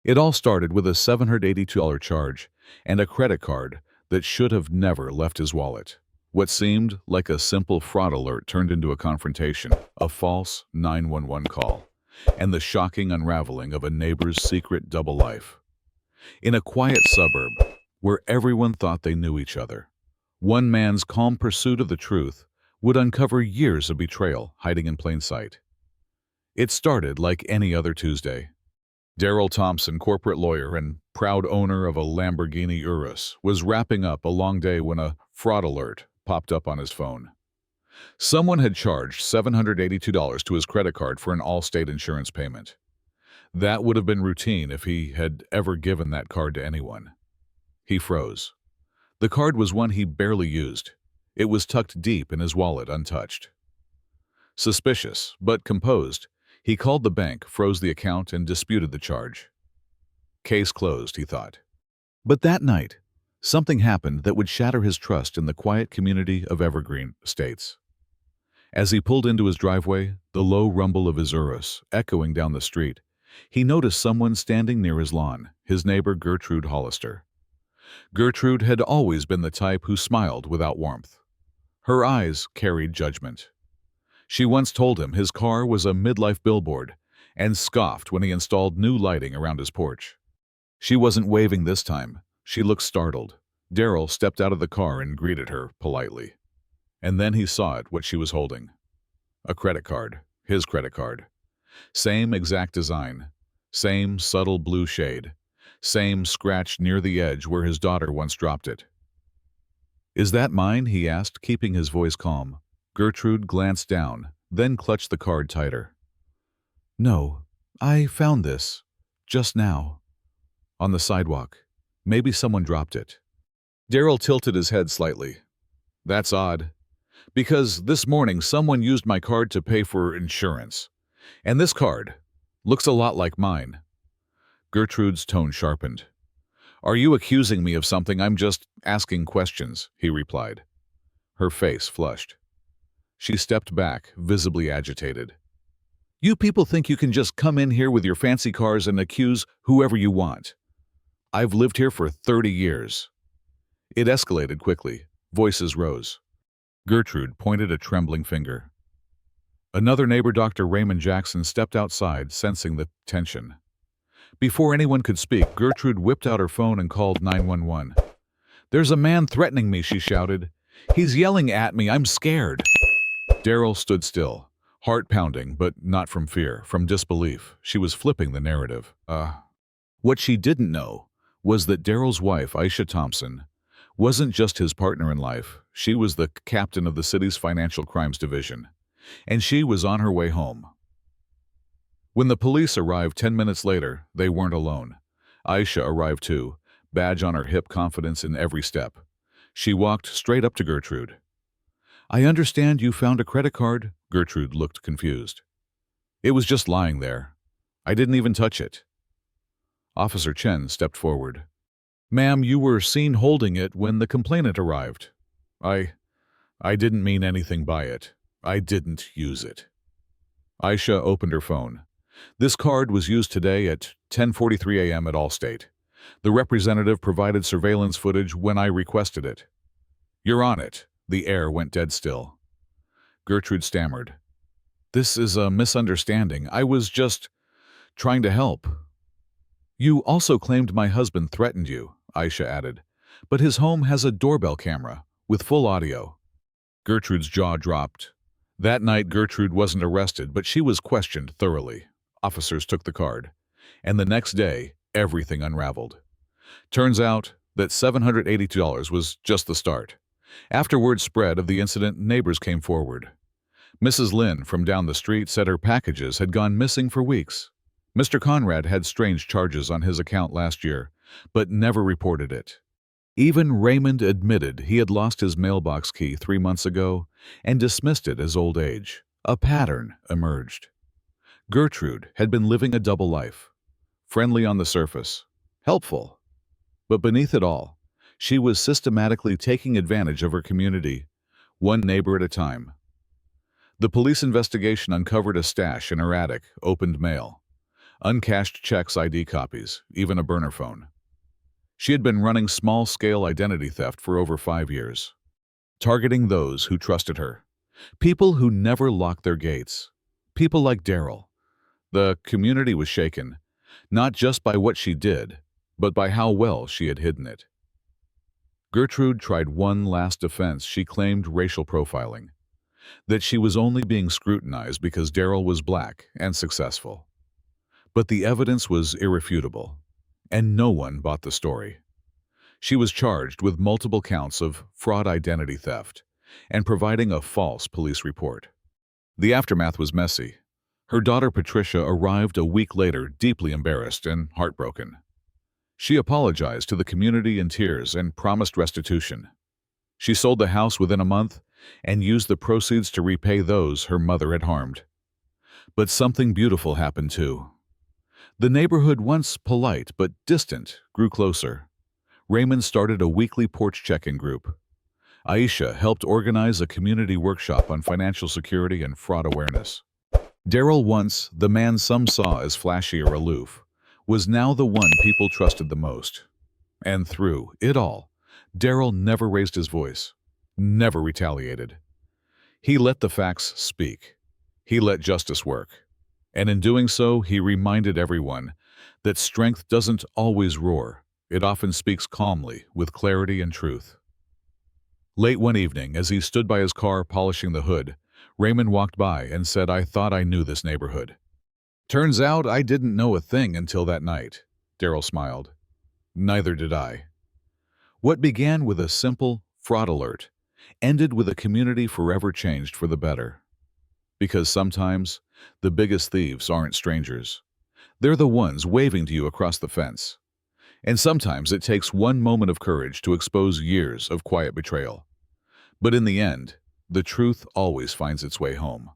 It all started with a $782 charge and a credit card that should have never left his wallet. What seemed like a simple fraud alert turned into a confrontation, a false 911 call, and the shocking unraveling of a neighbor's secret double life. In a quiet suburb, where everyone thought they knew each other, one man's calm pursuit of the truth would uncover years of betrayal hiding in plain sight. It started like any other Tuesday. Daryl Thompson, corporate lawyer and proud owner of a Lamborghini Urus, was wrapping up a long day when a fraud alert popped up on his phone. Someone had charged $782 to his credit card for an Allstate insurance payment. That would have been routine if he had ever given that card to anyone. He froze. The card was one he barely used. It was tucked deep in his wallet, untouched. Suspicious, but composed, he called the bank, froze the account, and disputed the charge. Case closed, he thought. But that night, something happened that would shatter his trust in the quiet community of Evergreen Estates. As he pulled into his driveway, the low rumble of his Urus echoing down the street, he noticed someone standing near his lawn, his neighbor Gertrude Hollister. Gertrude had always been the type who smiled without warmth. Her eyes carried judgment. She once told him his car was a midlife billboard and scoffed when he installed new lighting around his porch. She wasn't waving this time. She looked startled. Daryl stepped out of the car and greeted her politely. And then he saw it, what she was holding. A credit card. His credit card. Same exact design. Same subtle blue shade. Same scratch near the edge where his daughter once dropped it. "Is that mine?" he asked, keeping his voice calm. Gertrude glanced down, then clutched the card tighter. "No, I found this. Just now. On the sidewalk. Maybe someone dropped it." Daryl tilted his head slightly. "That's odd. Because this morning someone used my card to pay for insurance. And this card looks a lot like mine." Gertrude's tone sharpened. "Are you accusing me of something? I'm just asking questions," he replied. Her face flushed. She stepped back, visibly agitated. "You people think you can just come in here with your fancy cars and accuse whoever you want. I've lived here for 30 years. It escalated quickly. Voices rose. Gertrude pointed a trembling finger. Another neighbor, Dr. Raymond Jackson, stepped outside, sensing the tension. Before anyone could speak, Gertrude whipped out her phone and called 911. "There's a man threatening me," she shouted. "He's yelling at me. I'm scared." Daryl stood still, heart pounding, but not from fear, from disbelief. She was flipping the narrative. What she didn't know was that Daryl's wife, Aisha Thompson, wasn't just his partner in life. She was the captain of the city's financial crimes division, and she was on her way home. When the police arrived 10 minutes later, they weren't alone. Aisha arrived too, badge on her hip, confidence in every step. She walked straight up to Gertrude. "I understand you found a credit card." Gertrude looked confused. "It was just lying there. I didn't even touch it." Officer Chen stepped forward. "Ma'am, you were seen holding it when the complainant arrived." I didn't mean anything by it. I didn't use it." Aisha opened her phone. "This card was used today at 10:43 a.m. at Allstate. The representative provided surveillance footage when I requested it." "You're on it." The air went dead still. Gertrude stammered. "This is a misunderstanding. I was just trying to help." "You also claimed my husband threatened you," Aisha added. "But his home has a doorbell camera with full audio." Gertrude's jaw dropped. That night, Gertrude wasn't arrested, but she was questioned thoroughly. Officers took the card. And the next day, everything unraveled. Turns out that $782 was just the start. After word spread of the incident, neighbors came forward. Mrs. Lynn from down the street said her packages had gone missing for weeks. Mr. Conrad had strange charges on his account last year, but never reported it. Even Raymond admitted he had lost his mailbox key 3 months ago and dismissed it as old age. A pattern emerged. Gertrude had been living a double life. Friendly on the surface, helpful. But beneath it all, she was systematically taking advantage of her community, one neighbor at a time. The police investigation uncovered a stash in her attic, opened mail. Uncashed checks, ID copies, even a burner phone. She had been running small-scale identity theft for over 5 years, targeting those who trusted her. People who never locked their gates. People like Daryl. The community was shaken, not just by what she did, but by how well she had hidden it. Gertrude tried one last defense. She claimed racial profiling, that she was only being scrutinized because Daryl was black and successful. But the evidence was irrefutable, and no one bought the story. She was charged with multiple counts of fraud identity theft and providing a false police report. The aftermath was messy. Her daughter Patricia arrived a week later, deeply embarrassed and heartbroken. She apologized to the community in tears and promised restitution. She sold the house within a month and used the proceeds to repay those her mother had harmed. But something beautiful happened too. The neighborhood, once polite but distant, grew closer. Raymond started a weekly porch check-in group. Aisha helped organize a community workshop on financial security and fraud awareness. Daryl, once the man some saw as flashy or aloof, was now the one people trusted the most. And through it all, Daryl never raised his voice, never retaliated. He let the facts speak. He let justice work. And in doing so, he reminded everyone that strength doesn't always roar. It often speaks calmly, with clarity and truth. Late one evening, as he stood by his car polishing the hood, Raymond walked by and said, "I thought I knew this neighborhood. Turns out I didn't know a thing until that night." Daryl smiled. "Neither did I." What began with a simple fraud alert ended with a community forever changed for the better. Because sometimes the biggest thieves aren't strangers. They're the ones waving to you across the fence. And sometimes it takes one moment of courage to expose years of quiet betrayal. But in the end, the truth always finds its way home.